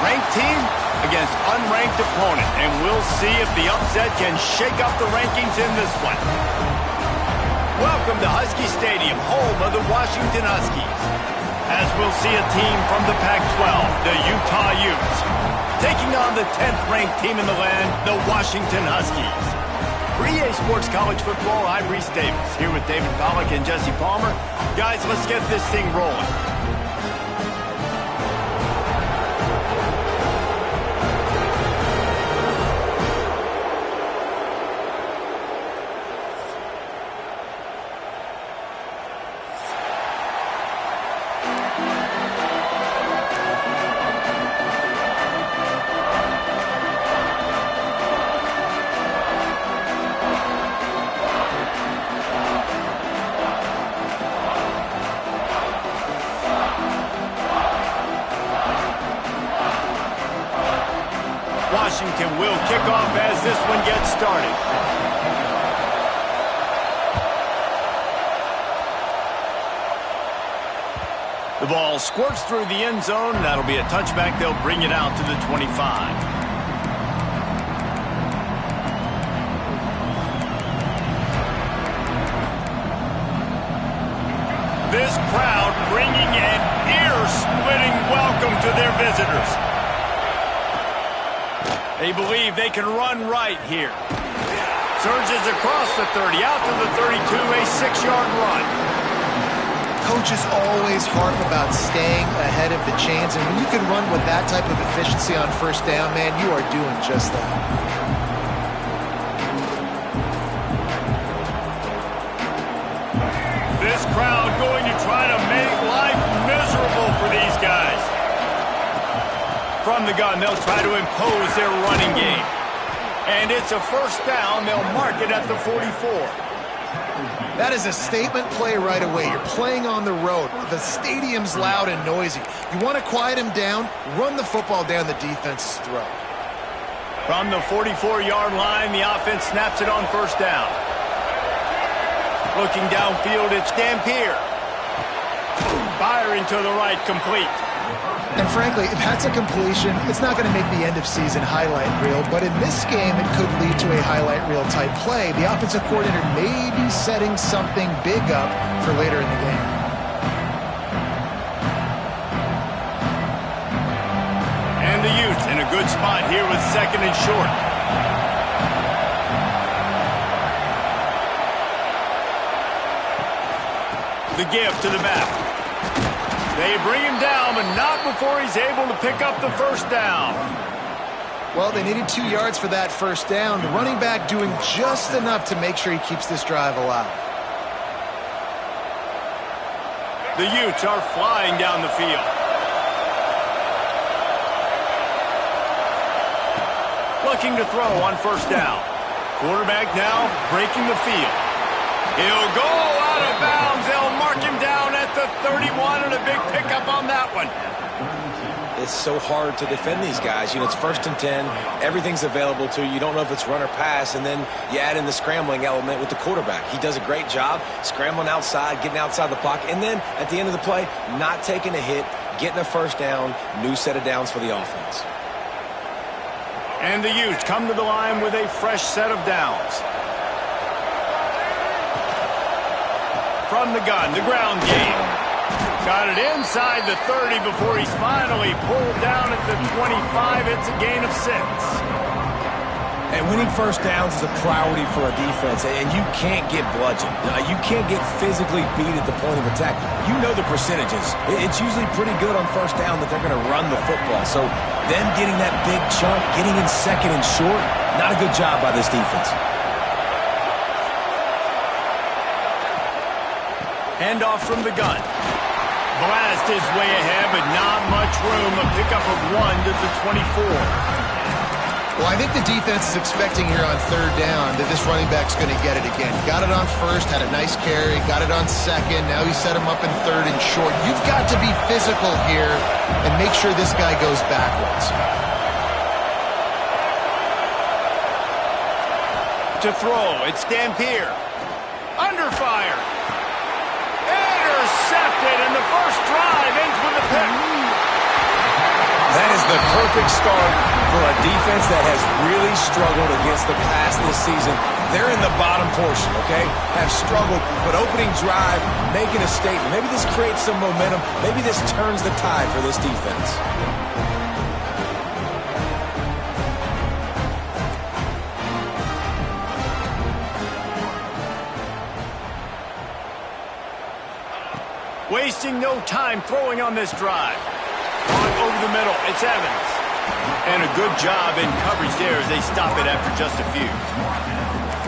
Ranked team against unranked opponent, and we'll see if the upset can shake up the rankings in this one. Welcome to Husky Stadium, home of the Washington Huskies. As we'll see a team from the Pac-12, the Utah Utes, taking on the 10th-ranked team in the land, the Washington Huskies. For EA Sports College Football, I'm Reese Davis, here with David Pollack and Jesse Palmer. Guys, let's get this thing rolling. Washington will kick off as this one gets started. The ball squirts through the end zone. That'll be a touchback. They'll bring it out to the 25. This crowd bringing an ear-splitting welcome to their visitors. They believe they can run right here. Surges across the 30, out to the 32, a 6-yard run. Coaches always harp about staying ahead of the chains, and when you can run with that type of efficiency on first down, man, you are doing just that. This crowd going to try to make life miserable for these guys. From the gun, they'll try to impose their running game. And it's a first down. They'll mark it at the 44. That is a statement play right away. You're playing on the road. The stadium's loud and noisy. You want to quiet him down, run the football down the defense's throat. From the 44-yard line, the offense snaps it on first down. Looking downfield, it's Dampier. Firing to the right, complete. And frankly, if that's a completion, it's not going to make the end-of-season highlight reel, but in this game, it could lead to a highlight reel type play. The offensive coordinator may be setting something big up for later in the game. And the Utes in a good spot here with second and short. The give to the back. They bring him down, but not before he's able to pick up the first down. Well, they needed 2 yards for that first down. The running back doing just enough to make sure he keeps this drive alive. The Utes are flying down the field. Looking to throw on first down. Quarterback now breaking the field. He'll go out of bounds. They'll mark him down at the 31, and a big pickup on that one. It's so hard to defend these guys. You know, it's first and 10. Everything's available to you. You don't know if it's run or pass, and then you add in the scrambling element with the quarterback. He does a great job scrambling outside, getting outside the pocket, and then at the end of the play, not taking a hit, getting a first down, new set of downs for the offense. And the Utes come to the line with a fresh set of downs. From the gun, the ground game. Got it inside the 30 before he's finally pulled down at the 25. It's a gain of 6. And winning first downs is a priority for a defense, and you can't get bludgeoned. You can't get physically beat at the point of attack. You know the percentages. It's usually pretty good on first down that they're going to run the football. So them getting that big chunk, getting in second and short, not a good job by this defense. Handoff from the gun. Blast is way ahead, but not much room. A pickup of 1 to the 24. Well, I think the defense is expecting here on third down that this running back's going to get it again. Got it on first, had a nice carry, got it on second. Now he set him up in third and short. You've got to be physical here and make sure this guy goes backwards. To throw, it's Dampier. Under fire. Intercepted, and the first drive ends with a pick. That is the perfect start for a defense that has really struggled against the pass this season. They're in the bottom portion, okay? Have struggled, but opening drive, making a statement. Maybe this creates some momentum. Maybe this turns the tide for this defense. Wasting no time throwing on this drive. On over the middle, it's Evans. And a good job in coverage there as they stop it after just a few.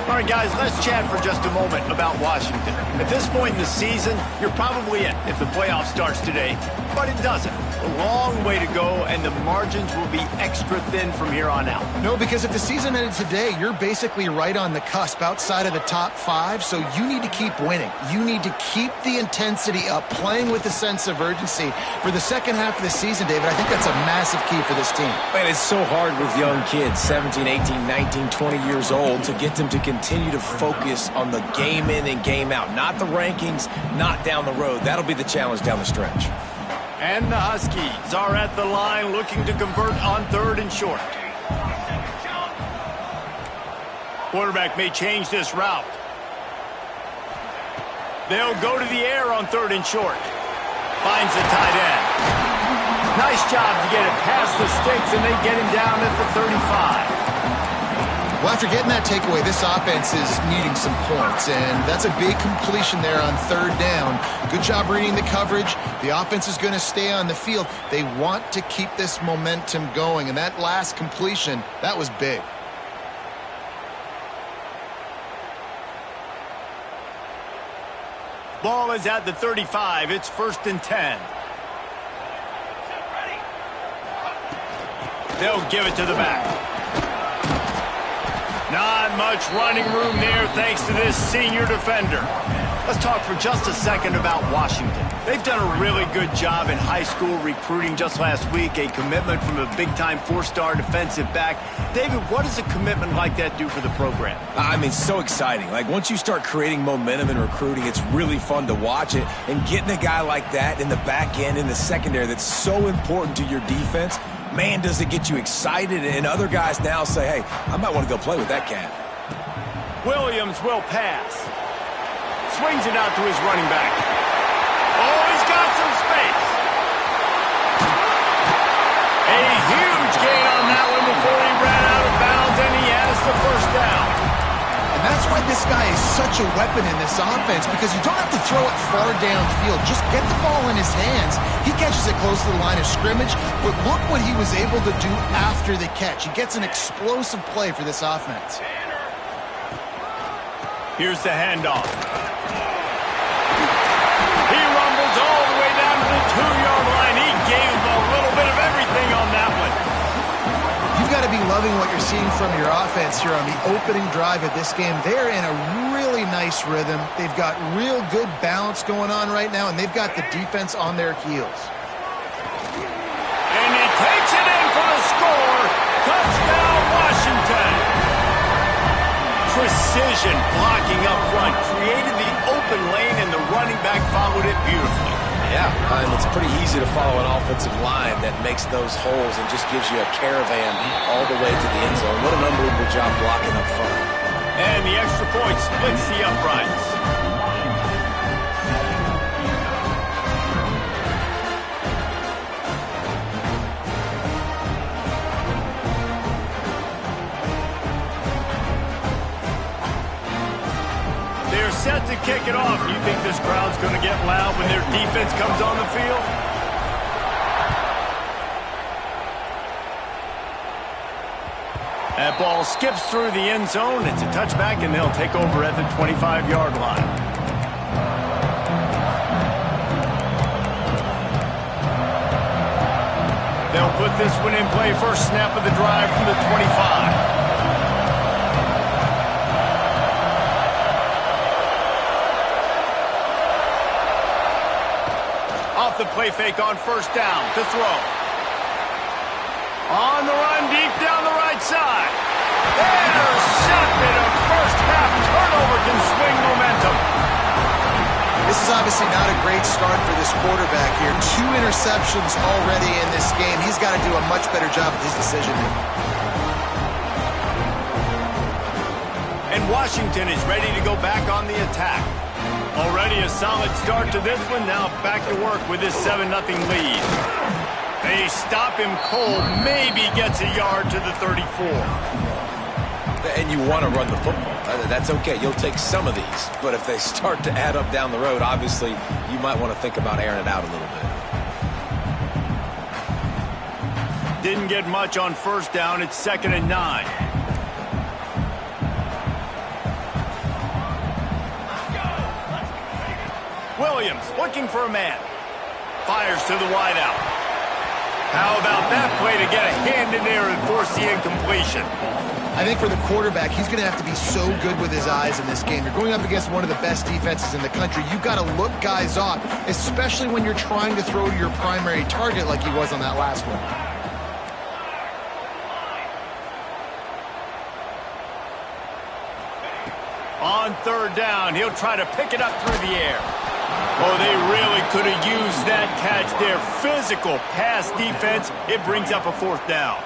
All right, guys, let's chat for just a moment about Washington. At this point in the season, you're probably in if the playoff starts today, but it doesn't. A long way to go, and the margins will be extra thin from here on out. No, because if the season ended today, you're basically right on the cusp outside of the top 5, so you need to keep winning. You need to keep the intensity up, playing with a sense of urgency. For the second half of the season, David, I think that's a massive key for this team. Man, it's so hard with young kids, 17, 18, 19, 20 years old, to get them to continue to focus on the game in and game out, not the rankings, not down the road. That'll be the challenge down the stretch. And the Huskies are at the line looking to convert on 3rd and short. Quarterback may change this route. They'll go to the air on 3rd and short. Finds the tight end. Nice job to get it past the sticks, and they get him down at the 35. Well, after getting that takeaway, this offense is needing some points, and that's a big completion there on 3rd down. Good job reading the coverage. The offense is going to stay on the field. They want to keep this momentum going, and that last completion, that was big. Ball is at the 35. It's 1st and 10. They'll give it to the back. Not much running room there thanks to this senior defender. Let's talk for just a second about Washington. They've done a really good job in high school recruiting just last week, a commitment from a big-time 4-star defensive back. David, what does a commitment like that do for the program? I mean, so exciting. Like, once you start creating momentum in recruiting, it's really fun to watch it. And getting a guy like that in the back end, in the secondary, that's so important to your defense, man, does it get you excited. And other guys now say, hey, I might want to go play with that cat. Williams will pass. Swings it out to his running back. Oh, he's got some space. A huge gain on that one before he ran out of bounds, and he has the 1st down. And that's why this guy is such a weapon in this offense, because you don't have to throw it far downfield. Just get the ball in his hands. He catches it close to the line of scrimmage, but look what he was able to do after the catch. He gets an explosive play for this offense. Here's the handoff. He rumbles all the way down to the 2-yard line. He gave him a little bit of everything on that one. You've got to be loving what you're seeing from your offense here on the opening drive of this game. They're in a really nice rhythm. They've got real good balance going on right now, and they've got the defense on their heels. And he takes it in for the score. Touchdown, Washington. Precision blocking up front created the open lane, and the running back followed it beautifully. Yeah, and it's pretty easy to follow an offensive line that makes those holes and just gives you a caravan all the way to the end zone. What an unbelievable job blocking up front. And the extra point splits the uprights. They're set to kick it off. You think this crowd's going to get loud when their defense comes on the field? That ball skips through the end zone. It's a touchback, and they'll take over at the 25-yard line. They'll put this one in play. First snap of the drive from the 25. Off the play fake on 1st down to throw. On the run deep down the right side. Intercepted. A first half turnover can swing momentum. This is is obviously not a great start for this quarterback here. 2 interceptions already in this game. He's got to do a much better job with his decision-making. And Washington is ready to go back on the attack. Already a solid start to this one. Now back to work with this 7-0 lead. They stop him cold. Maybe gets a yard to the 34. And you want to run the football. That's okay. You'll take some of these. But if they start to add up down the road, obviously, you might want to think about airing it out a little bit. Didn't get much on first down. It's 2nd and 9. Williams looking for a man. Fires to the wideout. How about that play to get a hand in there and force the incompletion? I think for the quarterback, he's going to have to be so good with his eyes in this game. You're going up against one of the best defenses in the country. You've got to look guys off, especially when you're trying to throw to your primary target like he was on that last one. On 3rd down, he'll try to pick it up through the air. Oh, they really could have used that catch there. Physical pass defense. It brings up a 4th down.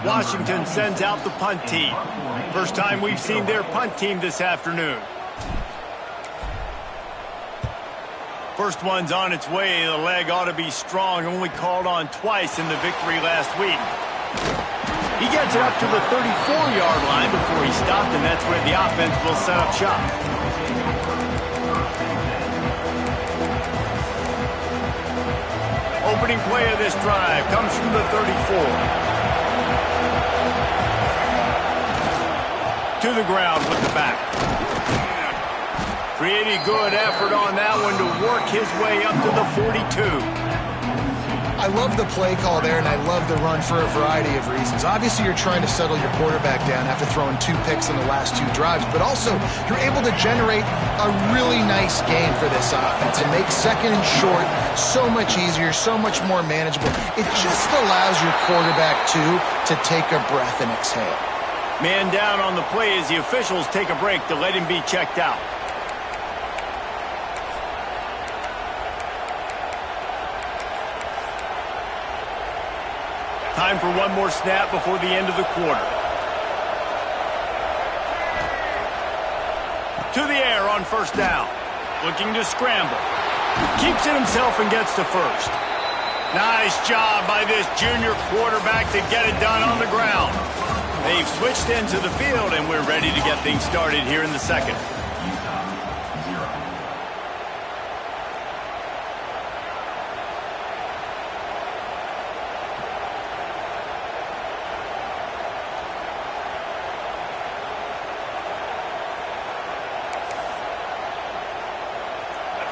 Washington sends out the punt team. First time we've seen their punt team this afternoon. First one's on its way. The leg ought to be strong. Only called on twice in the victory last week. He gets it up to the 34-yard line before he stopped, and that's where the offense will set up shop. Opening play of this drive comes from the 34. To the ground with the back. Pretty good effort on that one to work his way up to the 42. I love the play call there, and I love the run for a variety of reasons. Obviously, you're trying to settle your quarterback down after throwing 2 picks in the last 2 drives, but also you're able to generate a really nice game for this offense and make 2nd and short so much easier, so much more manageable. It just allows your quarterback, too, to take a breath and exhale. Man down on the play as the officials take a break to let him be checked out. Time for one more snap before the end of the quarter. To the air on 1st down. Looking to scramble. Keeps it himself and gets to 1st. Nice job by this junior quarterback to get it done on the ground. They've switched into the field, and we're ready to get things started here in the 2nd.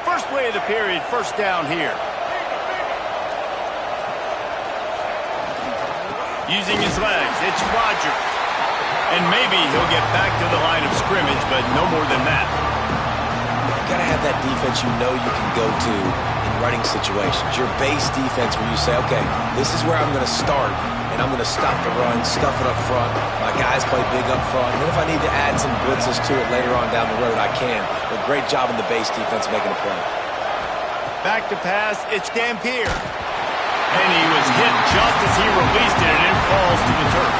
First play of the period, 1st down here. Using his legs, it's Rodgers. And maybe he'll get back to the line of scrimmage, but no more than that. You've got to have that defense you know you can go to in running situations. Your base defense where you say, okay, this is where I'm going to start, and I'm going to stop the run, stuff it up front. My guys play big up front. And then if I need to add some blitzes to it later on down the road, I can. But great job in the base defense making a play. Back to pass, it's Dampier. And he was hit just as he released it, and it falls to the turf.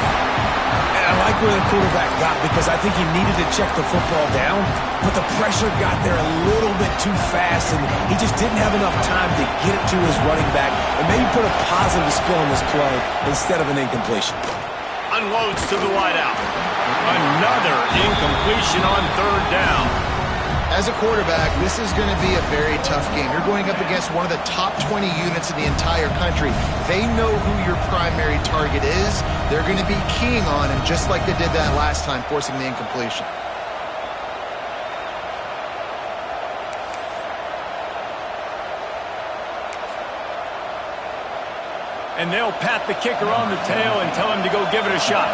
And I like where the quarterback got because I think he needed to check the football down, but the pressure got there a little bit too fast, and he just didn't have enough time to get it to his running back and maybe put a positive spin on this play instead of an incompletion. Unloads to the wideout. Another incompletion on 3rd down. As a quarterback, this is going to be a very tough game. You're going up against one of the top 20 units in the entire country. They know who your primary target is. They're going to be keying on him just like they did that last time, forcing the incompletion. And they'll pat the kicker on the tail and tell him to go give it a shot.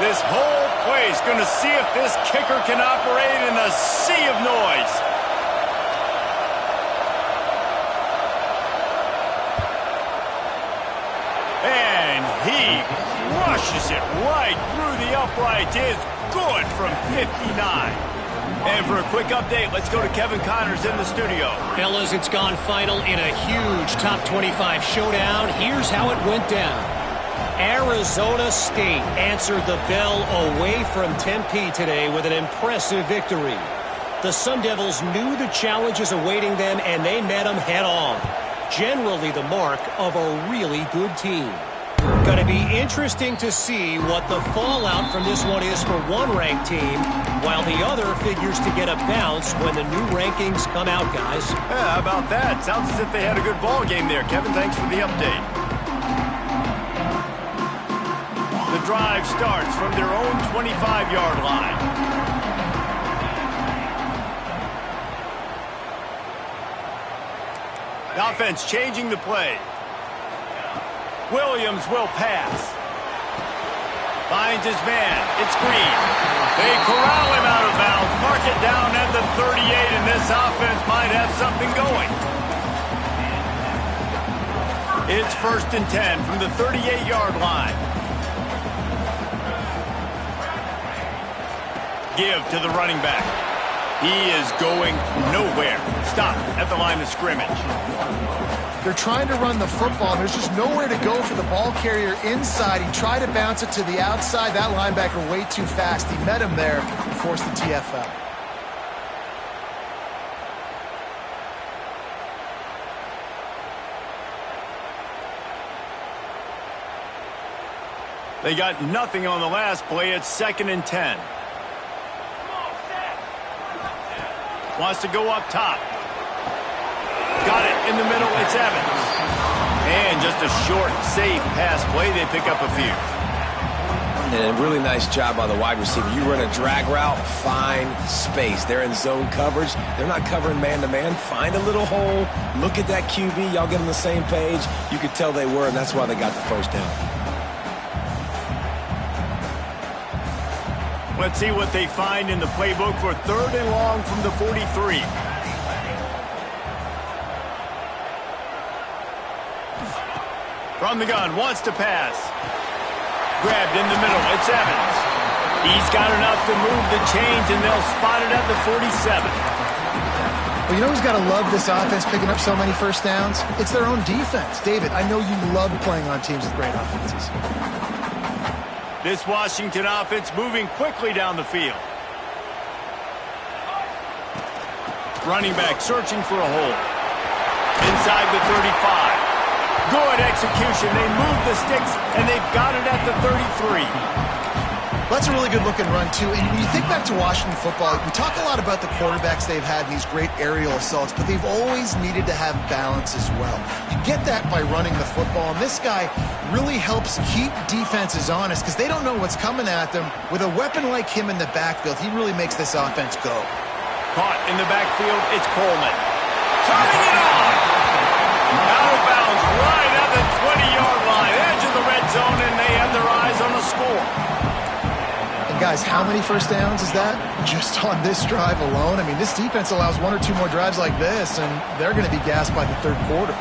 This whole play is going to see if this kicker can operate in a sea of noise. And he crushes it right through the uprights. It's good from 59. And for a quick update, let's go to Kevin Connors in the studio. Fellas, it's gone final in a huge top 25 showdown. Here's how it went down. Arizona State answered the bell away from Tempe today with an impressive victory. The Sun Devils knew the challenges awaiting them, and they met them head-on. Generally the mark of a really good team. Going to be interesting to see what the fallout from this one is for one ranked team, while the other figures to get a bounce when the new rankings come out, guys. Yeah, how about that? Sounds as if they had a good ball game there. Kevin, thanks for the update. The drive starts from their own 25-yard line. The offense changing the play. Williams will pass. Finds his man. It's Green. They corral him out of bounds. Mark it down at the 38, and this offense might have something going. It's 1st and 10 from the 38-yard line. Give to the running back. He is going nowhere. Stop at the line of scrimmage. They're trying to run the football. There's just nowhere to go for the ball carrier inside. He tried to bounce it to the outside. That linebacker way too fast. He met him there and forced the TFL. They got nothing on the last play. It's 2nd and 10. Wants to go up top. Got it in the middle. It's Evans. And just a short, safe pass play. They pick up a few. And a really nice job by the wide receiver. You run a drag route, find space. They're in zone coverage. They're not covering man-to-man. Find a little hole. Look at that QB. Y'all get on the same page. You could tell they were, and that's why they got the first down. Let's see what they find in the playbook for 3rd and long from the 43. From the gun, wants to pass. Grabbed in the middle, it's Evans. He's got enough to move the chains, and they'll spot it at the 47. Well, you know who's got to love this offense picking up so many first downs? It's their own defense. David, I know you love playing on teams with great offenses. This Washington offense moving quickly down the field. Running back searching for a hole. Inside the 35. Good execution. They move the sticks, and they've got it at the 33. That's a really good-looking run, too. And when you think back to Washington football, we talk a lot about the quarterbacks they've had in these great aerial assaults, but they've always needed to have balance as well. You get that by running the football, and this guy really helps keep defenses honest because they don't know what's coming at them. With a weapon like him in the backfield, he really makes this offense go. Caught in the backfield, it's Coleman. Turning it on! Out of bounds, right at the 20-yard line, edge of the red zone, and they have their eyes on the score. And guys, how many first downs is that? Just on this drive alone? I mean, this defense allows 1 or 2 more drives like this, and they're going to be gassed by the 3rd quarter.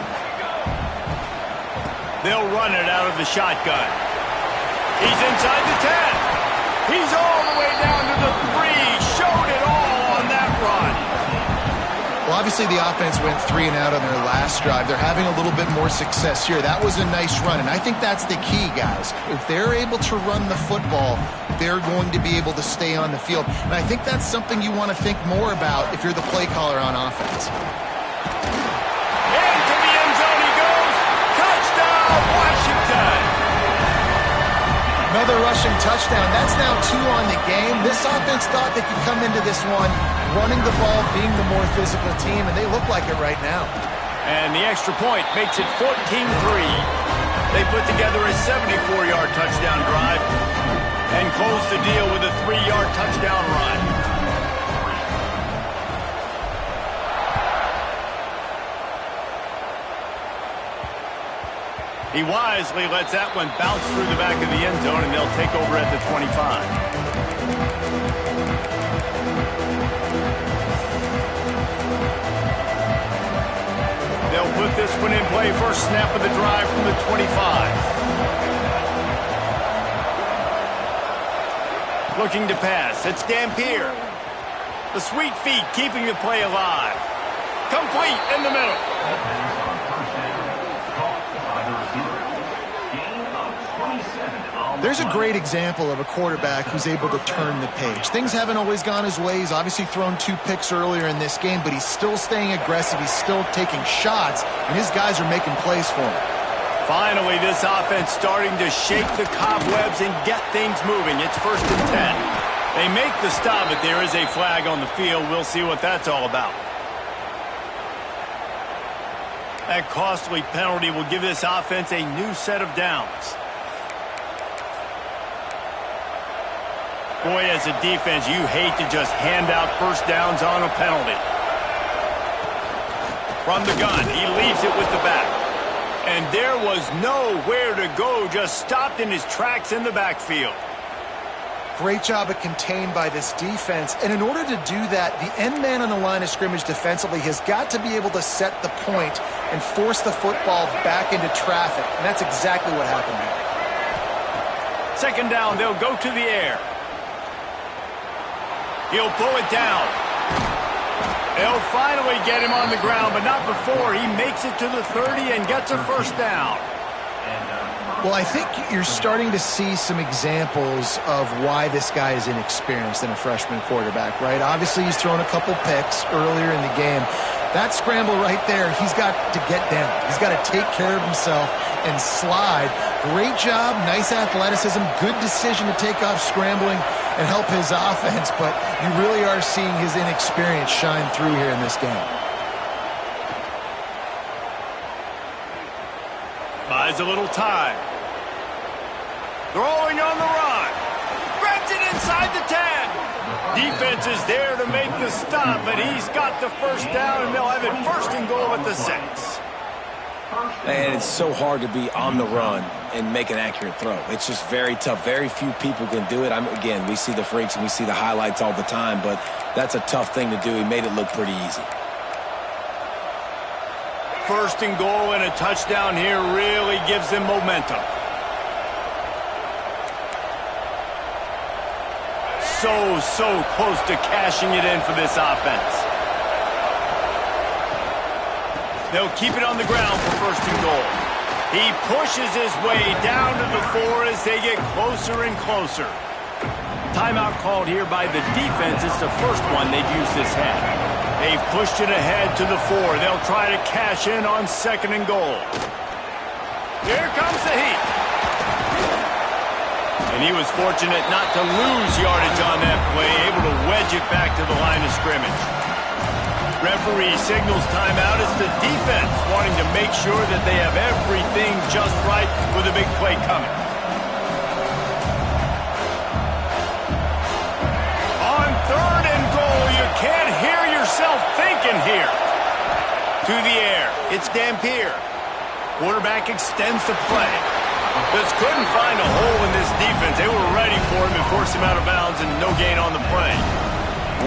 They'll run it out of the shotgun. He's inside the 10. He's all the way down to the 3. Showed it all on that run. Well, obviously the offense went 3 and out on their last drive. They're having a little bit more success here. That was a nice run, and I think that's the key, guys. If they're able to run the football, they're going to be able to stay on the field. And I think that's something you want to think more about if you're the play caller on offense. Into the end zone he goes. Touchdown, Washington. Another rushing touchdown. That's now 2 on the game. This offense thought they could come into this one running the ball, being the more physical team, and they look like it right now. And the extra point makes it 14-3. They put together a 74-yard touchdown drive and close the deal with a 3-yard touchdown run. He wisely lets that one bounce through the back of the end zone, and they'll take over at the 25. They'll put this one in play. First snap of the drive from the 25. Looking to pass. It's Dampier. The sweet feet keeping the play alive. Complete in the middle. There's a great example of a quarterback who's able to turn the page. Things haven't always gone his way. He's obviously thrown 2 picks earlier in this game, but he's still staying aggressive. He's still taking shots, and his guys are making plays for him. Finally, this offense starting to shake the cobwebs and get things moving. It's 1st and 10. They make the stop, but there is a flag on the field. We'll see what that's all about. That costly penalty will give this offense a new set of downs. Boy, as a defense, you hate to just hand out first downs on a penalty. From the gun, he leaves it with the back. And there was nowhere to go, just stopped in his tracks in the backfield. Great job of contained by this defense. And in order to do that, the end man on the line of scrimmage defensively has got to be able to set the point and force the football back into traffic. And that's exactly what happened here. 2nd down, they'll go to the air. He'll pull it down. They'll finally get him on the ground, but not before he makes it to the 30 and gets a 1st down. Well, I think you're starting to see some examples of why this guy is inexperienced in a freshman quarterback, right? Obviously, he's thrown a couple picks earlier in the game. That scramble right there, he's got to get down. He's got to take care of himself and slide. Great job, nice athleticism, good decision to take off scrambling and help his offense, but you really are seeing his inexperience shine through here in this game. Buys a little time. Throwing on the run. Grabs it inside the 10. Defense is there to make the stop, but he's got the 1st down, and they'll have it 1st and goal at the 6. And it's so hard to be on the run and make an accurate throw. It's just very tough. Very few people can do it. Again, we see the freaks and we see the highlights all the time, but that's a tough thing to do. He made it look pretty easy. 1st and goal, and a touchdown here really gives them momentum. So close to cashing it in for this offense. They'll keep it on the ground for 1st and goal. He pushes his way down to the 4 as they get closer and closer. Timeout called here by the defense. It's the 1st one they've used this half. They've pushed it ahead to the 4. They'll try to cash in on 2nd and goal. Here comes the heat. And he was fortunate not to lose yardage on that play, able to wedge it back to the line of scrimmage. Referee signals timeout. It's the defense wanting to make sure that they have everything just right with a big play coming. On 3rd and goal, you can't hear yourself thinking here. To the air, it's Dampier. Quarterback extends the play. Just couldn't find a hole in this defense. They were ready for him and forced him out of bounds, and no gain on the play.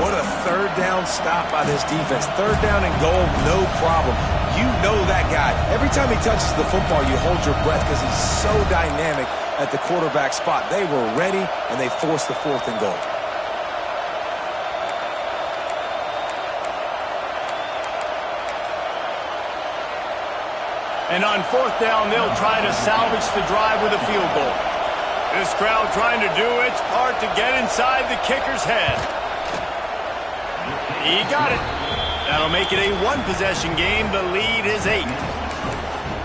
What a 3rd down stop by this defense. 3rd down and goal, no problem. You know that guy. Every time he touches the football, you hold your breath because he's so dynamic at the quarterback spot. They were ready, and they forced the 4th and goal. And on 4th down, they'll try to salvage the drive with a field goal. This crowd trying to do its part to get inside the kicker's head. He got it. That'll make it a 1-possession game. The lead is 8.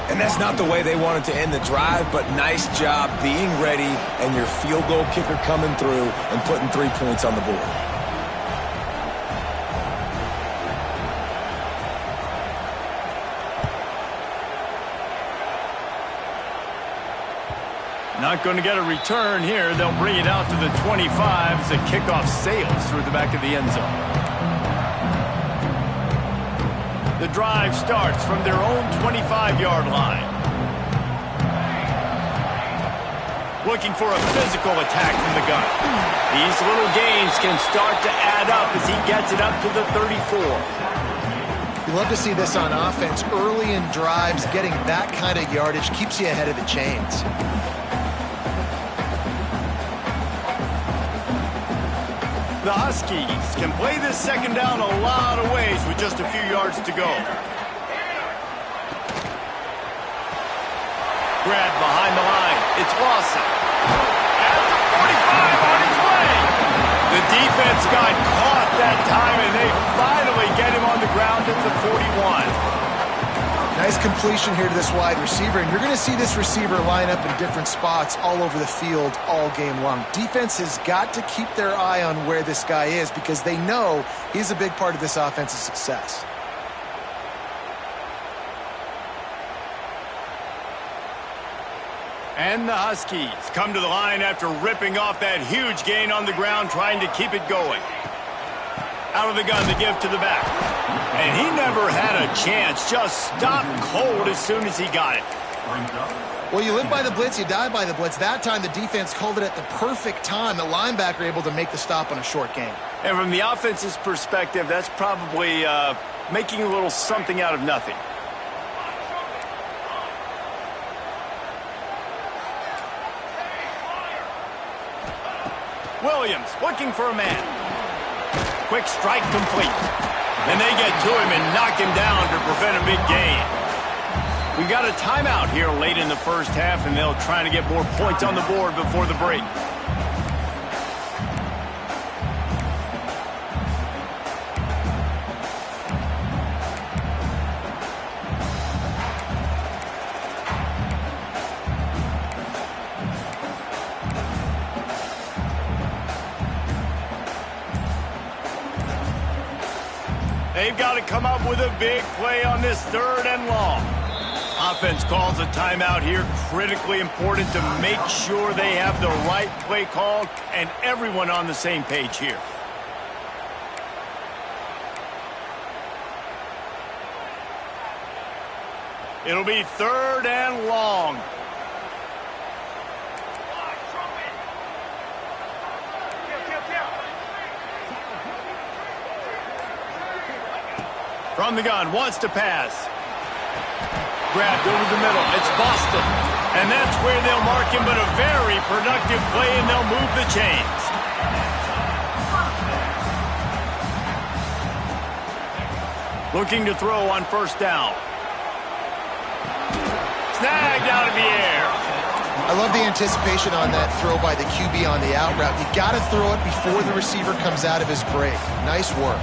And that's not the way they wanted to end the drive, but nice job being ready and your field goal kicker coming through and putting 3 points on the board. Not going to get a return here. They'll bring it out to the 25 as the kickoff sails through the back of the end zone. The drive starts from their own 25-yard line. Looking for a physical attack from the gun. These little gains can start to add up as he gets it up to the 34. You love to see this on offense. Early in drives, getting that kind of yardage keeps you ahead of the chains. The Huskies can play this second down a lot of ways with just a few yards to go. Grab behind the line. It's Lawson. At the 45 on his way. The defense got caught that time, and they finally get him on the ground at the 41. Nice completion here to this wide receiver, and you're going to see this receiver line up in different spots all over the field all game long. Defense has got to keep their eye on where this guy is because they know he's a big part of this offense's success. And the Huskies come to the line after ripping off that huge gain on the ground, trying to keep it going. Out of the gun, the give to the back. And he never had a chance, just stopped cold as soon as he got it. Well, you live by the blitz, you die by the blitz. That time, the defense called it at the perfect time. The linebacker able to make the stop on a short gain. And from the offense's perspective, that's probably making a little something out of nothing. Williams looking for a man. Quick strike complete. And they get to him and knock him down to prevent a big gain. We got a timeout here late in the first half, and they'll try to get more points on the board before the break. They've got to come up with a big play on this 3rd and long. Offense calls a timeout here. Critically important to make sure they have the right play called and everyone on the same page here. It'll be 3rd and long. From the gun, wants to pass. Grabbed over the middle. It's Boston. And that's where they'll mark him, but a very productive play, and they'll move the chains. Looking to throw on 1st down. Snagged out of the air. I love the anticipation on that throw by the QB on the out route. You got to throw it before the receiver comes out of his break. Nice work.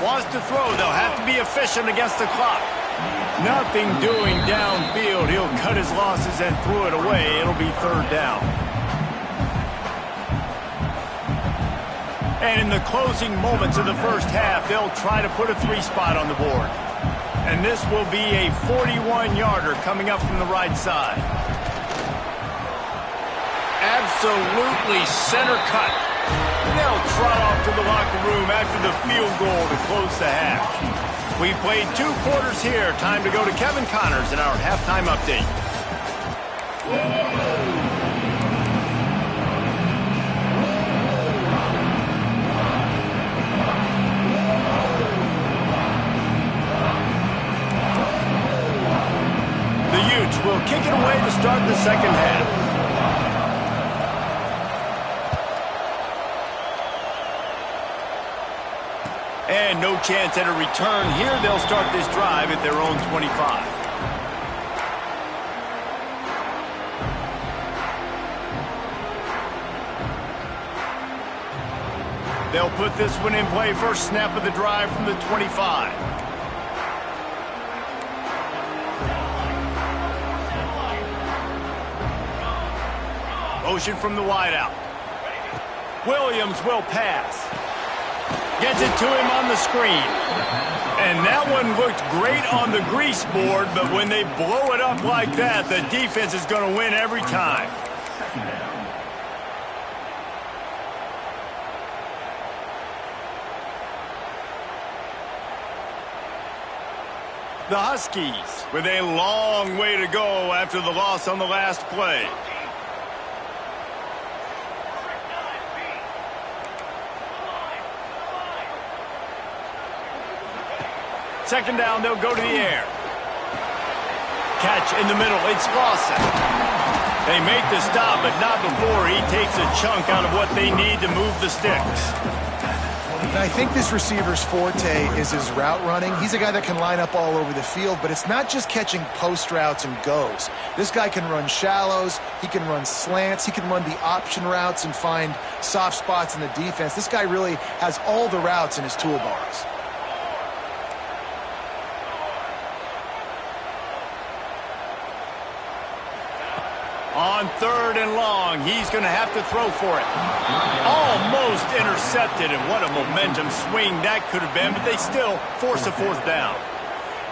Wants to throw. They'll have to be efficient against the clock. Nothing doing downfield. He'll cut his losses and throw it away. It'll be 3rd down. And in the closing moments of the first half, they'll try to put a 3 spot on the board. And this will be a 41-yarder coming up from the right side. Absolutely center cut. They'll trot off to the locker room after the field goal to close the half. We've played 2 quarters here. Time to go to Kevin Connors in our halftime update. The Utes will kick it away to start the second half. And no chance at a return here. They'll start this drive at their own 25. They'll put this one in play. First snap of the drive from the 25. Motion from the wideout. Williams will pass. Gets it to him on the screen. And that one looked great on the grease board, but when they blow it up like that, the defense is going to win every time. The Huskies with a long way to go after the loss on the last play. Second down, they'll go to the air. Catch in the middle, it's Lawson. They make the stop, but not before he takes a chunk out of what they need to move the sticks. And I think this receiver's forte is his route running. He's a guy that can line up all over the field, but it's not just catching post routes and goes. This guy can run shallows, he can run slants, he can run the option routes and find soft spots in the defense. This guy really has all the routes in his toolbox. On 3rd and long, he's going to have to throw for it. Almost intercepted, and what a momentum swing that could have been, but they still force a 4th down.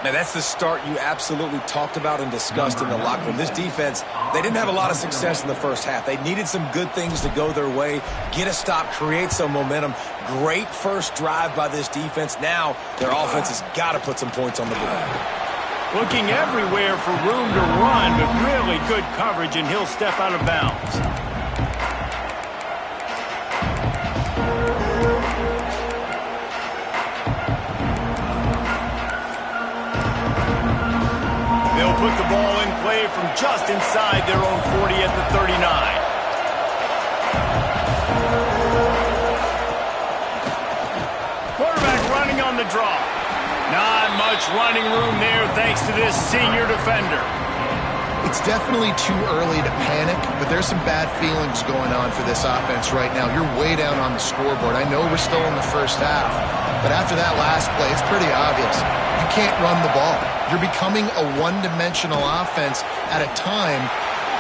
Now, that's the start you absolutely talked about and discussed in the locker room. This defense, they didn't have a lot of success in the first half. They needed some good things to go their way, get a stop, create some momentum. Great first drive by this defense. Now, their offense has got to put some points on the board. Looking everywhere for room to run, but really good coverage, and he'll step out of bounds. They'll put the ball in play from just inside their own 40 at the 39. Quarterback running on the draw. Not much running room there thanks to this senior defender. It's definitely too early to panic, but there's some bad feelings going on for this offense right now. You're way down on the scoreboard. I know we're still in the first half, but after that last play, it's pretty obvious. You can't run the ball. You're becoming a one-dimensional offense at a time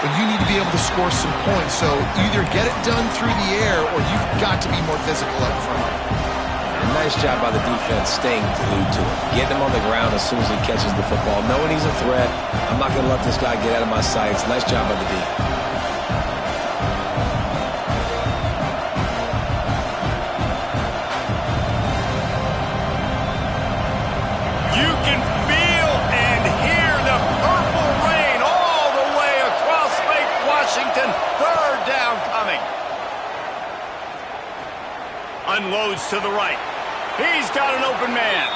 when you need to be able to score some points. So either get it done through the air or you've got to be more physical up front. Nice job by the defense staying glued to him. Getting him on the ground as soon as he catches the football. Knowing he's a threat, I'm not going to let this guy get out of my sights. Nice job by the D. You can feel and hear the purple rain all the way across Lake Washington. 3rd down coming. Unloads to the right. He's got an open man.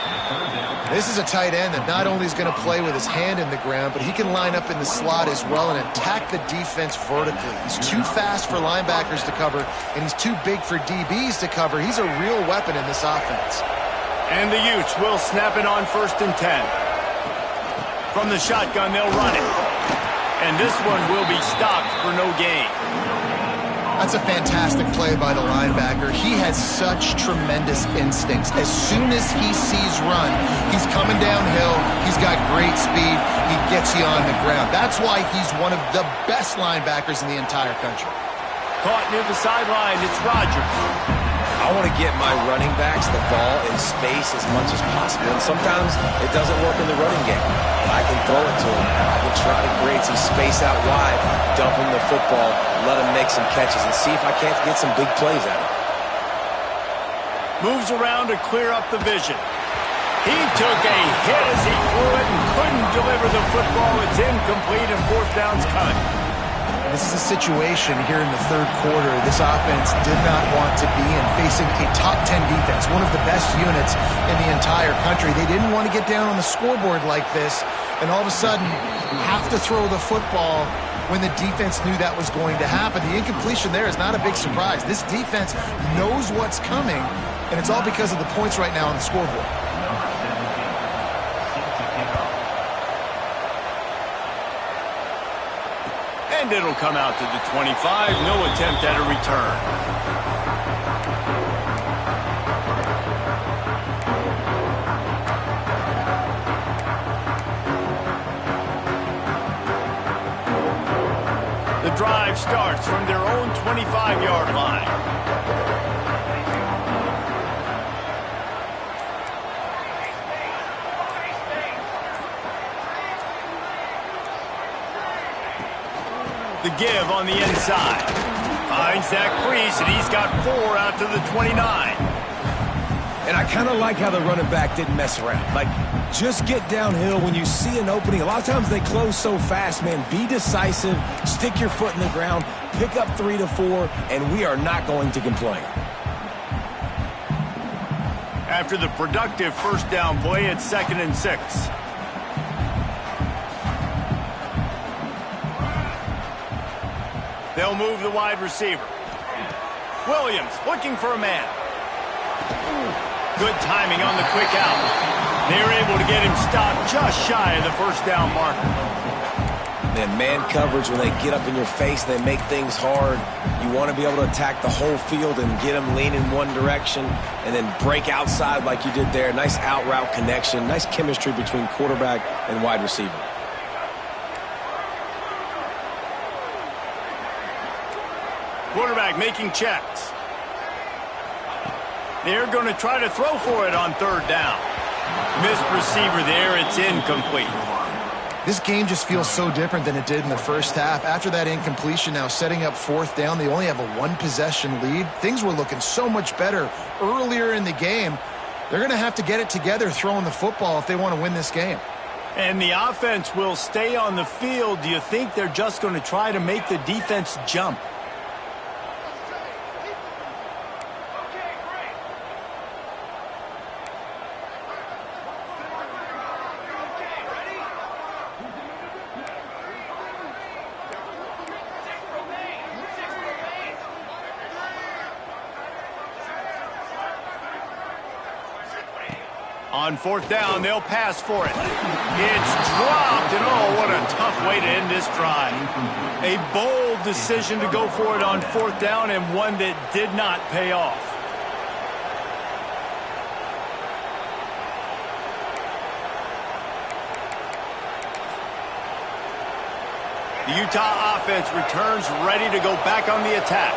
This is a tight end that not only is going to play with his hand in the ground, but he can line up in the slot as well and attack the defense vertically. He's too fast for linebackers to cover, and he's too big for DBs to cover. He's a real weapon in this offense. And the Utes will snap it on 1st and 10. From the shotgun, they'll run it. And this one will be stopped for no gain. That's a fantastic play by the linebacker. He has such tremendous instincts. As soon as he sees run, he's coming downhill. He's got great speed. He gets you on the ground. That's why he's one of the best linebackers in the entire country. Caught near the sideline. It's Rodgers. I want to get my running backs the ball in space as much as possible. And sometimes it doesn't work in the running game. I can throw it to him. I can try to create some space out wide, dump him the football, let him make some catches, and see if I can't get some big plays out of him. Moves around to clear up the vision. He took a hit as he threw it and couldn't deliver the football. It's incomplete and 4th down's cut. This is a situation here in the 3rd quarter this offense did not want to be in, facing a top 10 defense, one of the best units in the entire country. They didn't want to get down on the scoreboard like this and all of a sudden have to throw the football when the defense knew that was going to happen. The incompletion there is not a big surprise. This defense knows what's coming, and it's all because of the points right now on the scoreboard. And it'll come out to the 25. No attempt at a return. The drive starts from their own 25-yard line. The give on the inside. Finds that crease, and he's got 4 out to the 29. And I kind of like how the running back didn't mess around. Like, just get downhill when you see an opening. A lot of times they close so fast, man. Be decisive, stick your foot in the ground, pick up 3 to 4, and we are not going to complain. After the productive 1st down play, it's 2nd and 6. They'll move the wide receiver. Williams looking for a man. Good timing on the quick out. They're able to get him stopped just shy of the first down marker. And man coverage, when they get up in your face, they make things hard. You want to be able to attack the whole field and get them lean in one direction and then break outside like you did there. Nice out route connection, nice chemistry between quarterback and wide receiver. Quarterback making checks. They're going to try to throw for it on third down. Missed receiver there, it's incomplete. This game just feels so different than it did in the first half. After that incompletion, now setting up fourth down, they only have a one-possession lead. Things were looking so much better earlier in the game. They're going to have to get it together throwing the football if they want to win this game. And the offense will stay on the field. Do you think they're just going to try to make the defense jump? On fourth down, they'll pass for it. It's dropped, and oh, what a tough way to end this drive. A bold decision to go for it on fourth down, and one that did not pay off. The Utah offense returns ready to go back on the attack.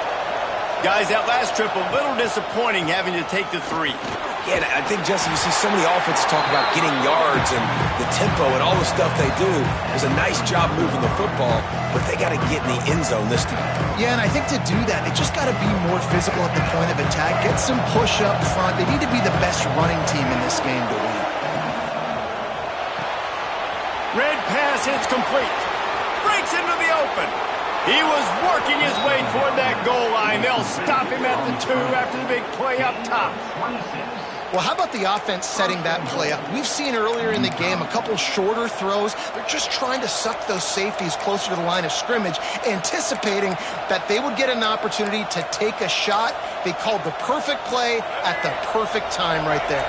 Guys, that last trip a little disappointing having to take the 3. Yeah, and I think, Jesse, you see so many offenses talk about getting yards and the tempo and all the stuff they do. It was a nice job moving the football, but they got to get in the end zone this time. Yeah, and I think to do that, they just got to be more physical at the point of attack, get some push up front. They need to be the best running team in this game to win. Red pass, it's complete. Breaks into the open. He was working his way toward that goal line. They'll stop him at the 2 after the big play up top. Well, how about the offense setting that play up? We've seen earlier in the game a couple shorter throws. They're just trying to suck those safeties closer to the line of scrimmage, anticipating that they would get an opportunity to take a shot. They called the perfect play at the perfect time right there.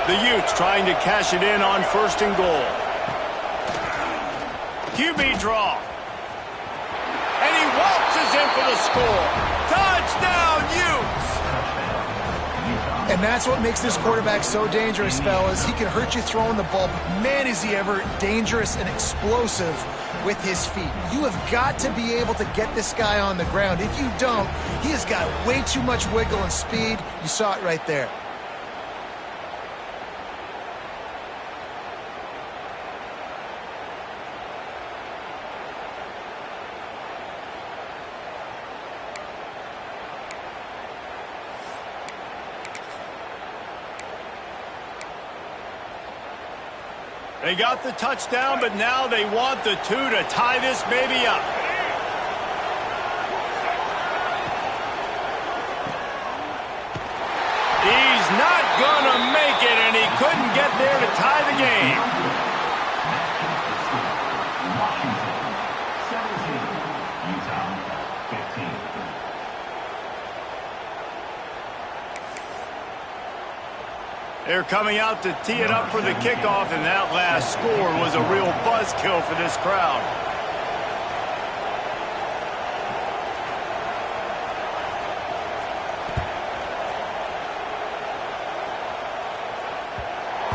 The Utes trying to cash it in on first and goal. QB draw. And he waltzes in for the score. Touchdown, Utes! And that's what makes this quarterback so dangerous, fellas. He can hurt you throwing the ball, but man, is he ever dangerous and explosive with his feet. You have got to be able to get this guy on the ground. If you don't, he has got way too much wiggle and speed. You saw it right there. They got the touchdown, but now they want the 2 to tie this baby up. He's not gonna make it, and he couldn't get there to tie the game. They're coming out to tee it up for the kickoff, and that last score was a real buzzkill for this crowd.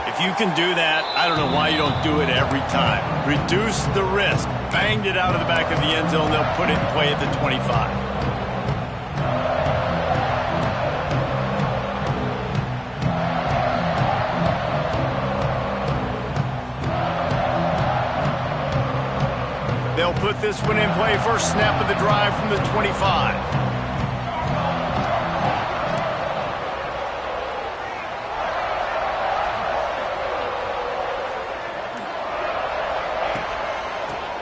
If you can do that, I don't know why you don't do it every time. Reduce the risk. Banged it out of the back of the end zone. They'll put it in play at the 25. They'll put this one in play. First snap of the drive from the 25.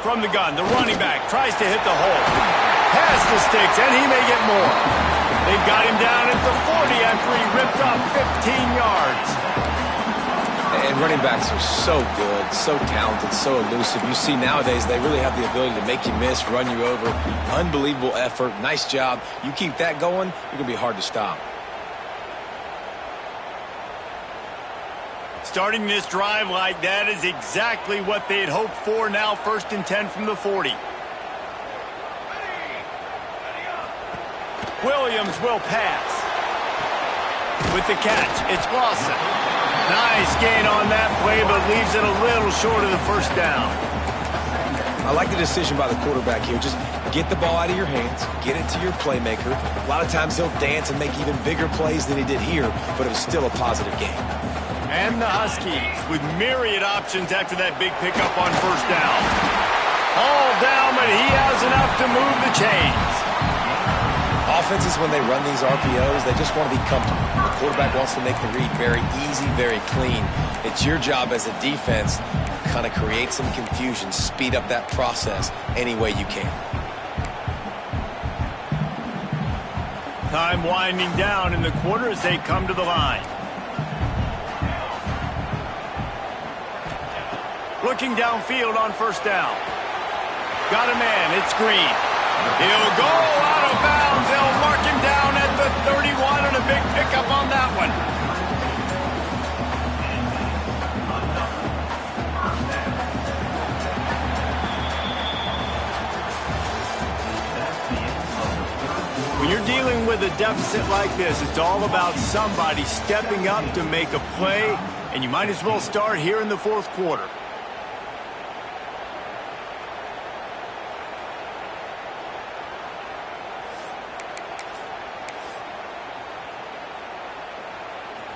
From the gun, the running back tries to hit the hole. Pass the sticks, and he may get more. They've got him down at the 40 after he ripped off 15 yards. And running backs are so good, so talented, so elusive. You see nowadays they really have the ability to make you miss, run you over. Unbelievable effort. Nice job. You keep that going, you're going to be hard to stop. Starting this drive like that is exactly what they had hoped for. Now 1st and 10 from the 40. Williams will pass. With the catch, it's Lawson. Nice gain on that play, but leaves it a little short of the first down. I like the decision by the quarterback here. Just get the ball out of your hands, get it to your playmaker. A lot of times he'll dance and make even bigger plays than he did here, but it was still a positive game. And the Huskies with myriad options after that big pickup on first down. All down, but he has enough to move the chains. Offenses, when they run these RPOs, they just want to be comfortable. The quarterback wants to make the read very easy, very clean. It's your job as a defense to kind of create some confusion, speed up that process any way you can. Time winding down in the quarter as they come to the line. Looking downfield on first down. Got a man, it's Green. He'll go out of bounds. They'll mark him down at the 31 and a big pickup on that one. When you're dealing with a deficit like this, it's all about somebody stepping up to make a play, and you might as well start here in the 4th quarter.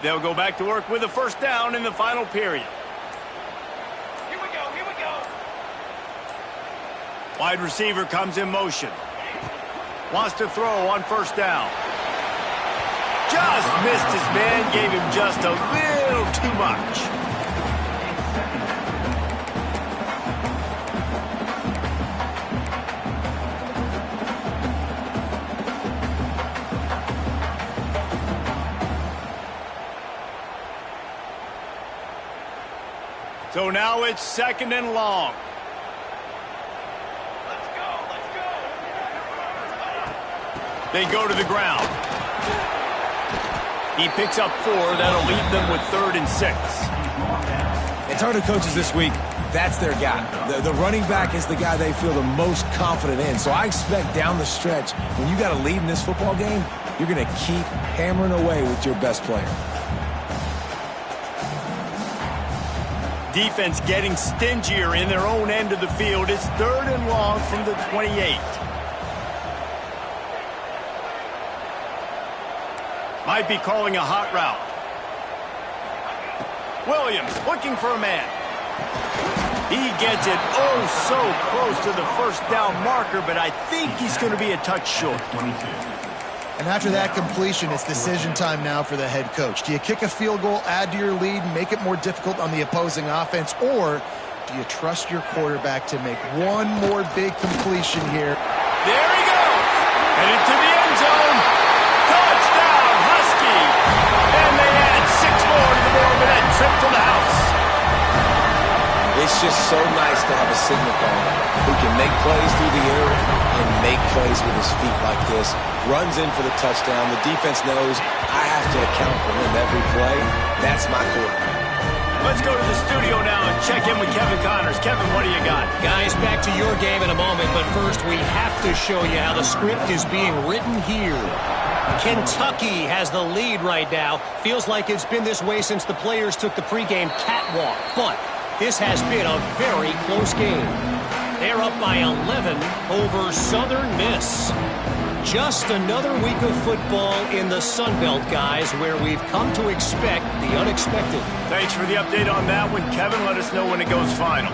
They'll go back to work with a first down in the final period. Here we go, here we go. Wide receiver comes in motion. Wants to throw on first down. Just missed his man, gave him just a little too much. So now it's 2nd and long. Let's go, let's go. They go to the ground. He picks up 4. That'll leave them with 3rd and 6. And talking to coaches this week, that's their guy. The running back is the guy they feel the most confident in. So I expect down the stretch, when you got a lead in this football game, you're going to keep hammering away with your best player. Defense getting stingier in their own end of the field. It's 3rd and long from the 28. Might be calling a hot route. Williams looking for a man. He gets it oh so close to the first down marker, but I think he's going to be a touch short. 22. And after that completion, it's decision time now for the head coach. Do you kick a field goal, add to your lead, and make it more difficult on the opposing offense, or do you trust your quarterback to make one more big completion here? There he goes! Headed to the end zone. Touchdown, Husky! And they add 6 more to the board with that trip to the house. It's just so nice to have a signal caller who can make plays through the air and make plays with his feet like this. Runs in for the touchdown. The defense knows I have to account for him every play. That's my quarterback. Let's go to the studio now and check in with Kevin Connors. Kevin, what do you got? Guys, back to your game in a moment, but first we have to show you how the script is being written here. Kentucky has the lead right now. Feels like it's been this way since the players took the pregame catwalk, but this has been a very close game. They're up by 11 over Southern Miss. Just another week of football in the Sun Belt, guys, where we've come to expect the unexpected. Thanks for the update on that one, Kevin. Let us know when it goes final.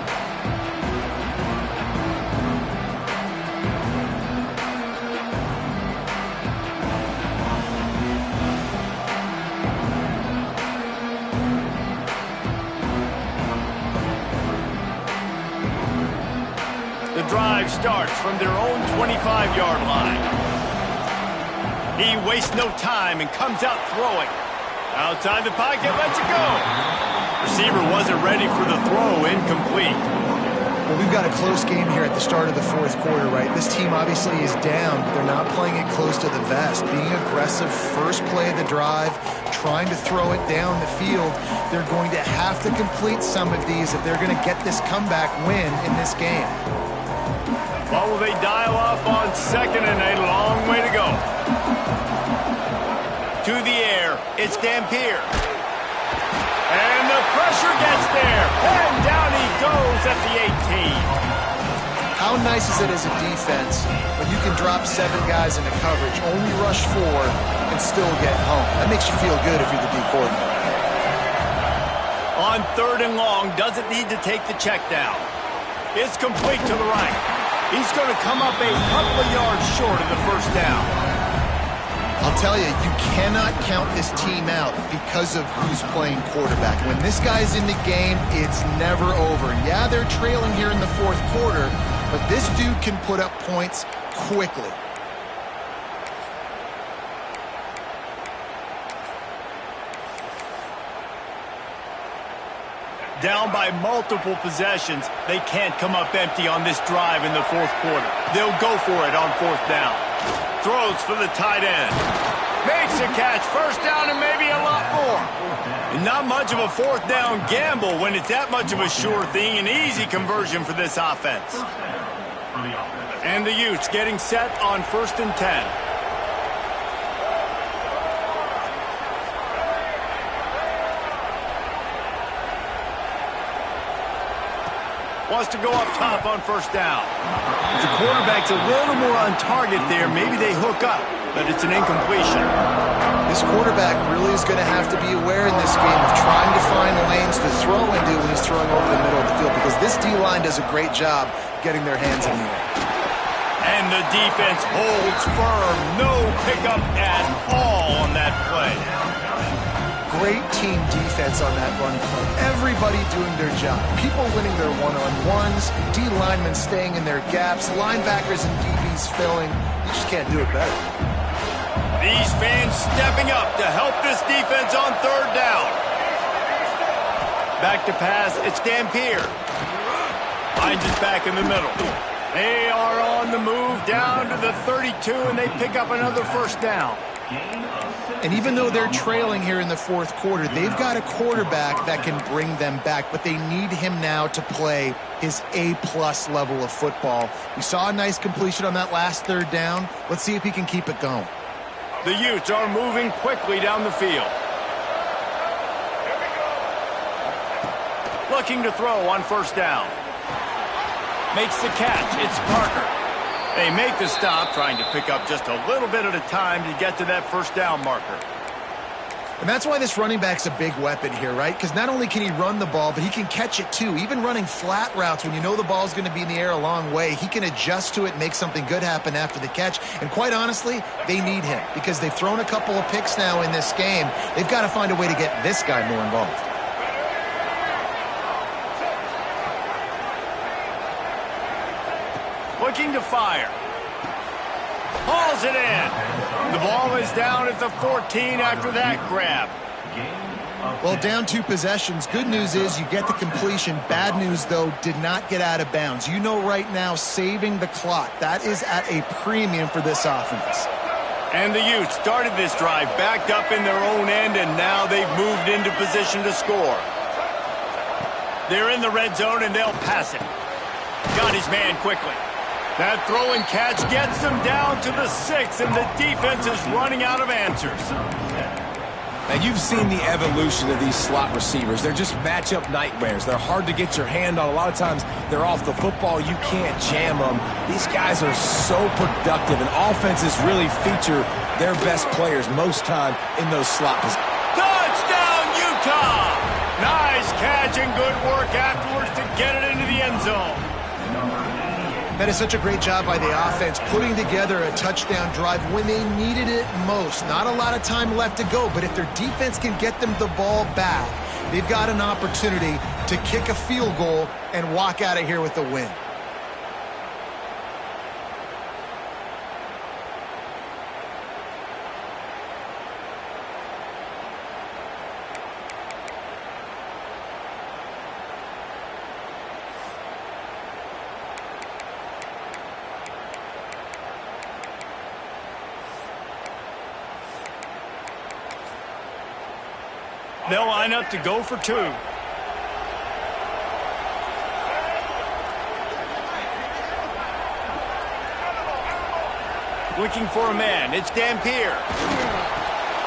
The drive starts from their own 25-yard line. He wastes no time and comes out throwing. Outside the pocket, lets it go. Receiver wasn't ready for the throw, incomplete. Well, we've got a close game here at the start of the fourth quarter, right? This team obviously is down, but they're not playing it close to the vest. Being aggressive, first play of the drive, trying to throw it down the field. They're going to have to complete some of these if they're going to get this comeback win in this game. What will they dial up on second and a long way to go? To the air, it's Dampier. And the pressure gets there. And down he goes at the 18. How nice is it as a defense when you can drop 7 guys into coverage, only rush 4, and still get home? That makes you feel good if you're the D coordinator. On third and long, doesn't need to take the check down. It's complete to the right. He's going to come up a couple of yards short of the first down. I'll tell you, you cannot count this team out because of who's playing quarterback. When this guy's in the game, it's never over. Yeah, they're trailing here in the fourth quarter, but this dude can put up points quickly. Down by multiple possessions, they can't come up empty on this drive in the fourth quarter. They'll go for it on fourth down. Throws for the tight end. Makes a catch, first down and maybe a lot more. And not much of a fourth down gamble when it's that much of a sure thing, an easy conversion for this offense. And the Utes getting set on 1st and 10. Wants to go up top on first down. If the quarterback's a little more on target there, maybe they hook up, but it's an incompletion. This quarterback really is going to have to be aware in this game of trying to find lanes to throw into when he's throwing over the middle of the field, because this D-line does a great job getting their hands in the air. And the defense holds firm. No pickup at all on that play. Great team defense on that run play. Everybody doing their job. People winning their one-on-ones, D-linemen staying in their gaps, linebackers and DBs filling. You just can't do it better. These fans stepping up to help this defense on third down. Back to pass, it's Dampier. Finds his back in the middle. They are on the move down to the 32, and they pick up another first down. And even though they're trailing here in the fourth quarter, they've got a quarterback that can bring them back, but they need him now to play his A-plus level of football. We saw a nice completion on that last third down. Let's see if he can keep it going. The Utes are moving quickly down the field. Looking to throw on first down. Makes the catch. It's Parker. They make the stop, trying to pick up just a little bit at a time to get to that first down marker. And that's why this running back's a big weapon here, right? Because not only can he run the ball, but he can catch it too. Even running flat routes when you know the ball's going to be in the air a long way, he can adjust to it and make something good happen after the catch. And quite honestly, they need him because they've thrown a couple of picks now in this game. They've got to find a way to get this guy more involved. Looking to fire. Hauls it in. The ball is down at the 14 after that grab. Well, down 2 possessions. Good news is you get the completion. Bad news, though, did not get out of bounds. You know right now, saving the clock. That is at a premium for this offense. And the Utes started this drive backed up in their own end, and now they've moved into position to score. They're in the red zone, and they'll pass it. Got his man quickly. That throw and catch gets them down to the 6, and the defense is running out of answers. Now, you've seen the evolution of these slot receivers. They're just matchup nightmares. They're hard to get your hand on. A lot of times, they're off the football. You can't jam them. These guys are so productive, and offenses really feature their best players most time in those slot positions. Touchdown, Utah! Nice catch and good work afterwards to get it into the end zone. That is such a great job by the offense, putting together a touchdown drive when they needed it most. Not a lot of time left to go, but if their defense can get them the ball back, they've got an opportunity to kick a field goal and walk out of here with a win. They'll line up to go for 2. Looking for a man. It's Dampier.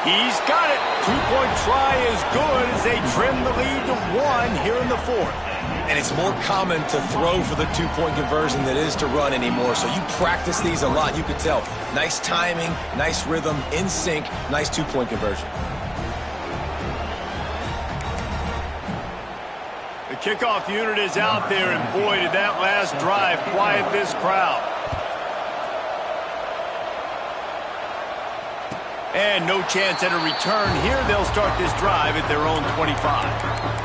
He's got it. 2-point try is good as they trim the lead to 1 here in the 4th. And it's more common to throw for the 2-point conversion than it is to run anymore. So you practice these a lot. You can tell. Nice timing, nice rhythm, in sync, nice 2-point conversion. The kickoff unit is out there, and boy, did that last drive quiet this crowd. And no chance at a return here. They'll start this drive at their own 25.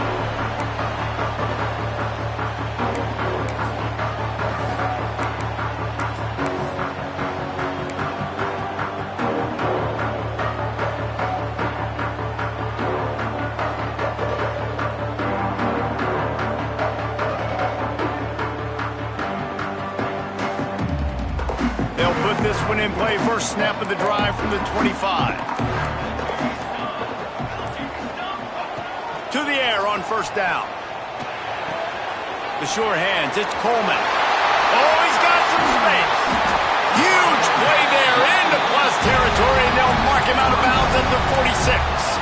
This one in play, first snap of the drive from the 25. To the air on first down. The sure hands, it's Coleman. Oh, he's got some space. Huge play there into plus territory, and they'll mark him out of bounds at the 46.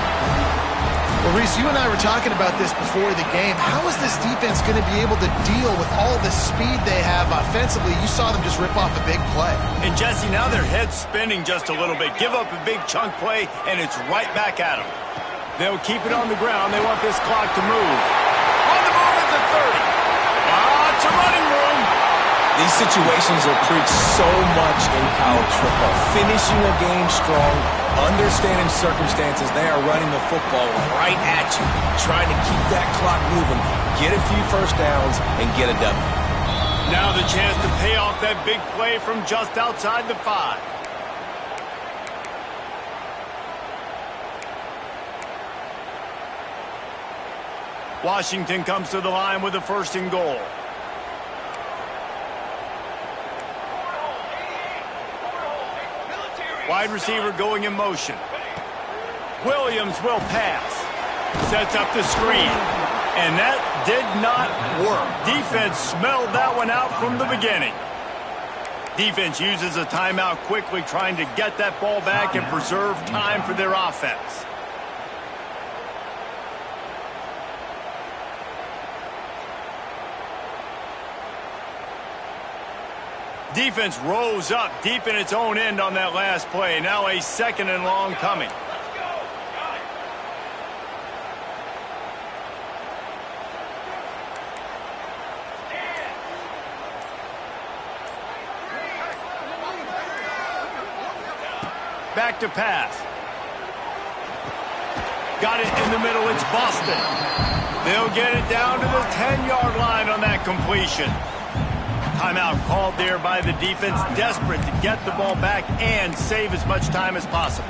Well, Reese, you and I were talking about this before the game. How is this defense going to be able to deal with all the speed they have offensively? You saw them just rip off a big play. And, Jesse, now their head's spinning just a little bit. Give up a big chunk play, and it's right back at them. They'll keep it on the ground. They want this clock to move. On the move at the 30. Lots of running room. These situations are preached so much in college football. Finishing a game strong, understanding circumstances. They are running the football right at you, trying to keep that clock moving, get a few first downs, and get a W. Now the chance to pay off that big play from just outside the 5. Washington comes to the line with a 1st and goal. Wide receiver going in motion. Williams will pass. Sets up the screen. And that did not work. Defense smelled that one out from the beginning. Defense uses a timeout quickly, trying to get that ball back and preserve time for their offense. Defense rose up deep in its own end on that last play. Now a 2nd and long coming. Back to pass. Got it in the middle. It's Boston. They'll get it down to the 10-yard line on that completion. Timeout called there by the defense, desperate to get the ball back and save as much time as possible.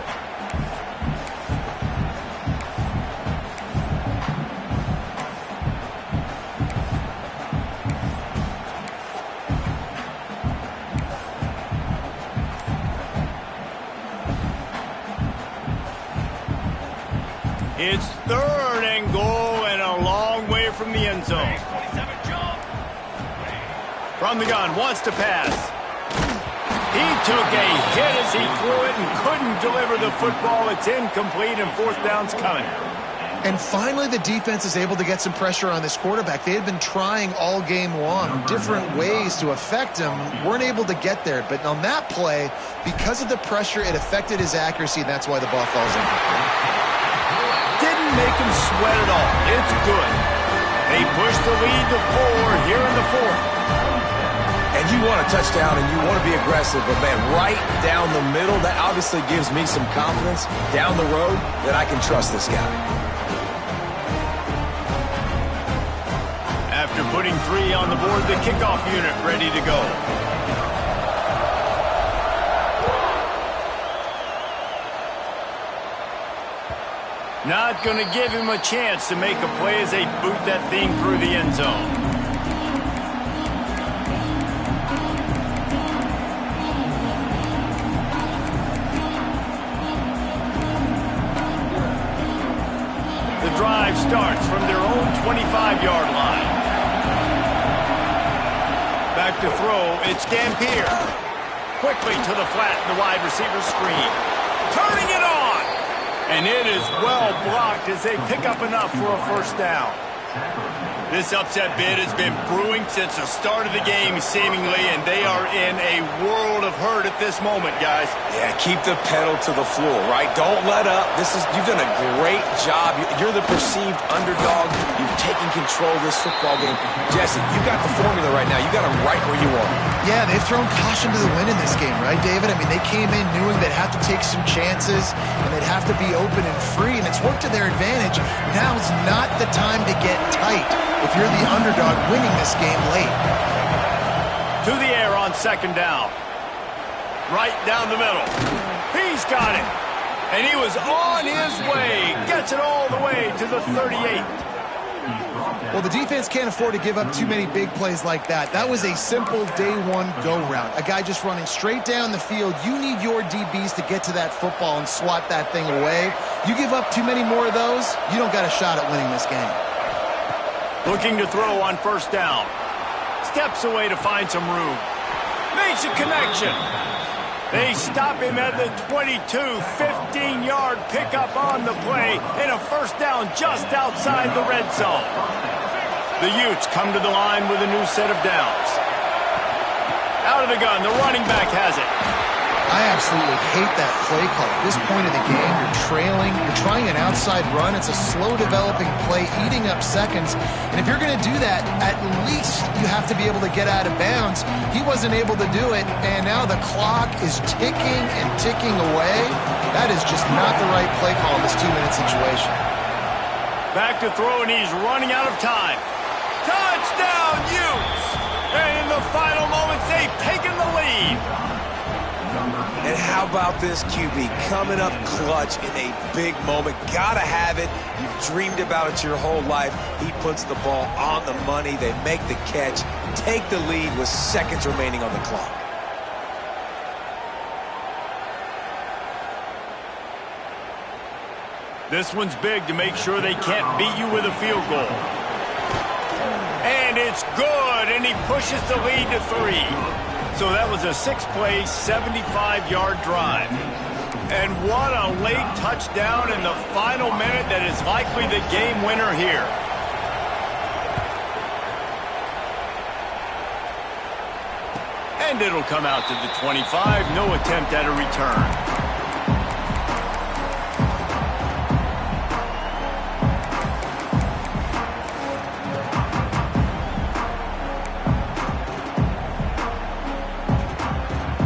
It's 3rd and goal and a long way from the end zone. From the gun, wants to pass. He took a hit as he threw it and couldn't deliver the football. It's incomplete, and 4th down's coming. And finally, the defense is able to get some pressure on this quarterback. They had been trying all game long, different ways to affect him, weren't able to get there. But on that play, because of the pressure, it affected his accuracy, and that's why the ball falls incomplete. Didn't make him sweat at all. It's good. They push the lead to 4 here in the 4th. And you want a touchdown and you want to be aggressive, but man, right down the middle, that obviously gives me some confidence down the road that I can trust this guy. After putting 3 on the board, the kickoff unit ready to go. Not going to give him a chance to make a play as they boot that thing through the end zone. starts from their own 25-yard line. Back to throw, it's Gampier. Quickly to the flat in the wide receiver screen. Turning it on! And it is well blocked as they pick up enough for a first down. This upset bid has been brewing since the start of the game, seemingly, and they are in a world of hurt at this moment, guys. Yeah, keep the pedal to the floor, right? Don't let up. You've done a great job. You're the perceived underdog. You've taken control of this football game. Jesse, you got the formula right now. You got them right where you want. Yeah, they've thrown caution to the wind in this game, right, David? I mean, they came in knowing they'd have to take some chances, and they'd have to be open and free, and it's worked to their advantage. Now's not the time to get tight if you're the underdog winning this game late. To the air on second down. Right down the middle. He's got it. And he was on his way. Gets it all the way to the 38. Well, the defense can't afford to give up too many big plays like that. That was a simple day one go route. A guy just running straight down the field. You need your DBs to get to that football and swat that thing away. You give up too many more of those, you don't got a shot at winning this game. Looking to throw on first down. Steps away to find some room. Makes a connection. They stop him at the 22, 15-yard pickup on the play, and a first down just outside the red zone. The Utes come to the line with a new set of downs. Out of the gun, the running back has it. I absolutely hate that play call. At this point of the game, you're trailing, you're trying an outside run. It's a slow-developing play, eating up seconds. And if you're going to do that, at least you have to be able to get out of bounds. He wasn't able to do it, and now the clock is ticking and ticking away. That is just not the right play call in this 2-minute situation. Back to throw, and he's running out of time. Touchdown, Utes! And in the final moments, they've taken the lead. And how about this QB coming up clutch in a big moment? Gotta have it. You've dreamed about it your whole life. He puts the ball on the money. They make the catch, take the lead with seconds remaining on the clock. This one's big to make sure they can't beat you with a field goal. And it's good, and he pushes the lead to 3. So that was a 6-play, 75-yard drive. And what a late touchdown in the final minute that is likely the game winner here. And it'll come out to the 25. No attempt at a return.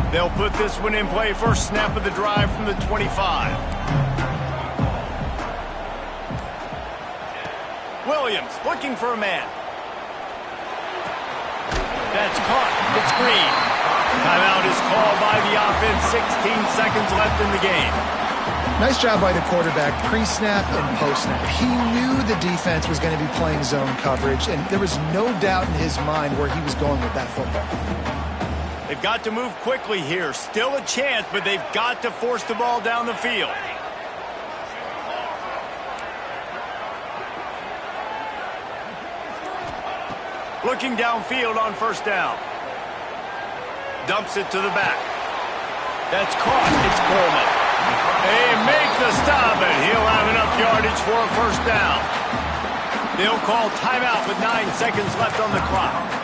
They'll put this one in play. First snap of the drive from the 25. Williams looking for a man. That's caught. It's Green. Timeout is called by the offense. 16 seconds left in the game. Nice job by the quarterback, pre-snap and post-snap. He knew the defense was going to be playing zone coverage, and there was no doubt in his mind where he was going with that football. They've got to move quickly here. Still a chance, but they've got to force the ball down the field. Looking downfield on first down. Dumps it to the back. That's caught. It's Coleman. They make the stop, and he'll have enough yardage for a first down. They'll call timeout with 9 seconds left on the clock.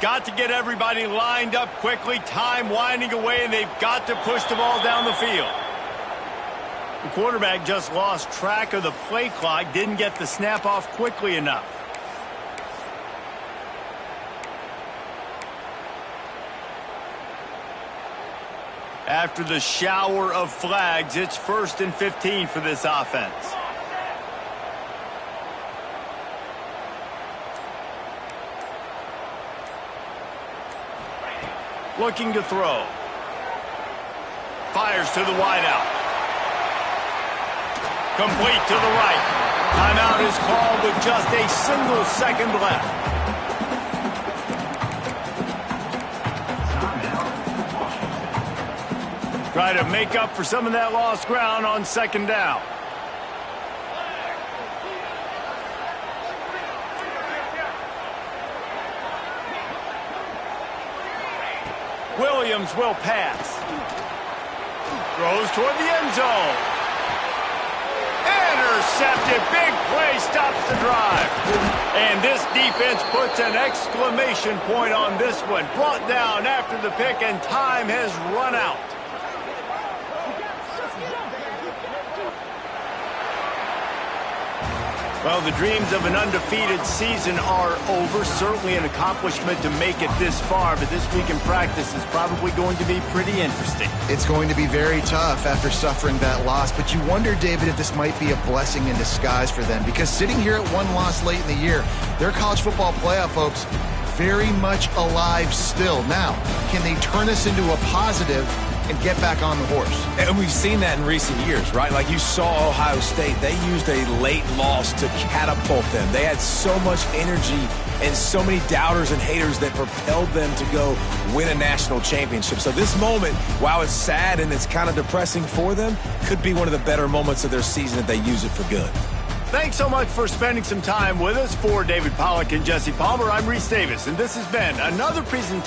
Got to get everybody lined up quickly, time winding away, and they've got to push the ball down the field. The quarterback just lost track of the play clock, didn't get the snap off quickly enough. After the shower of flags, it's 1st and 15 for this offense. Looking to throw. Fires to the wideout. Complete to the right. Timeout is called with just a single second left. Try to make up for some of that lost ground on second down. Williams will pass. Throws toward the end zone. Intercepted. Big play stops the drive. And this defense puts an exclamation point on this one. Brought down after the pick, and time has run out. Well, the dreams of an undefeated season are over. Certainly an accomplishment to make it this far, but this week in practice is probably going to be pretty interesting. It's going to be very tough after suffering that loss, but you wonder, David, if this might be a blessing in disguise for them, because sitting here at one loss late in the year, their college football playoff hopes very much alive still. Now, can they turn this into a positive and get back on the horse? And we've seen that in recent years, right? Like you saw Ohio State. They used a late loss to catapult them. They had so much energy and so many doubters and haters that propelled them to go win a national championship. So this moment, while it's sad and it's kind of depressing for them, could be one of the better moments of their season if they use it for good. Thanks so much for spending some time with us. For David Pollack and Jesse Palmer, I'm Reese Davis, and this has been another presentation